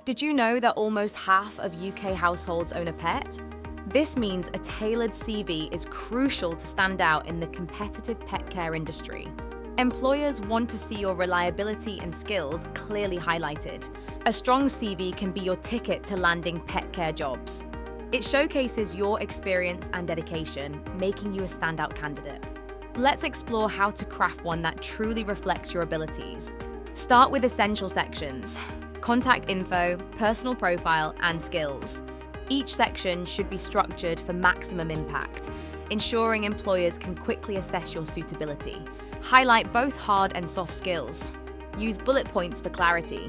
Did you know that almost half of UK households own a pet? This means a tailored CV is crucial to stand out in the competitive pet care industry. Employers want to see your reliability and skills clearly highlighted. A strong CV can be your ticket to landing pet care jobs. It showcases your experience and dedication, making you a standout candidate. Let's explore how to craft one that truly reflects your abilities. Start with essential sections: contact info, personal profile, and skills. Each section should be structured for maximum impact, ensuring employers can quickly assess your suitability. Highlight both hard and soft skills. Use bullet points for clarity.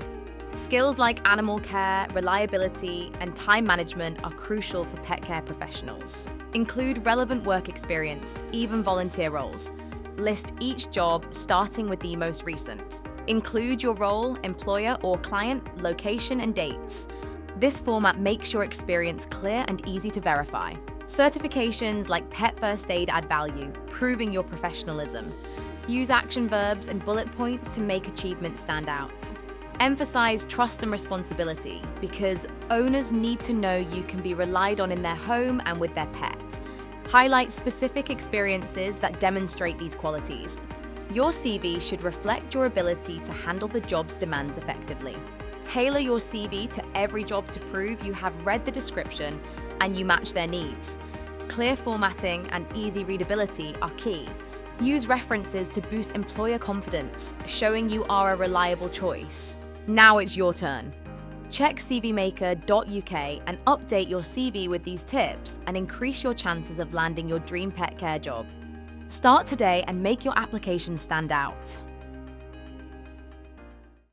Skills like animal care, reliability, and time management are crucial for pet care professionals. Include relevant work experience, even volunteer roles. List each job starting with the most recent. Include your role, employer or client, location, and dates. This format makes your experience clear and easy to verify. Certifications like Pet First Aid add value, proving your professionalism. Use action verbs and bullet points to make achievements stand out. Emphasize trust and responsibility because owners need to know you can be relied on in their home and with their pet. Highlight specific experiences that demonstrate these qualities. Your CV should reflect your ability to handle the job's demands effectively. Tailor your CV to every job to prove you have read the description and you match their needs. Clear formatting and easy readability are key. Use references to boost employer confidence, showing you are a reliable choice. Now it's your turn. Check cvmaker.uk and update your CV with these tips and increase your chances of landing your dream pet care job. Start today and make your application stand out.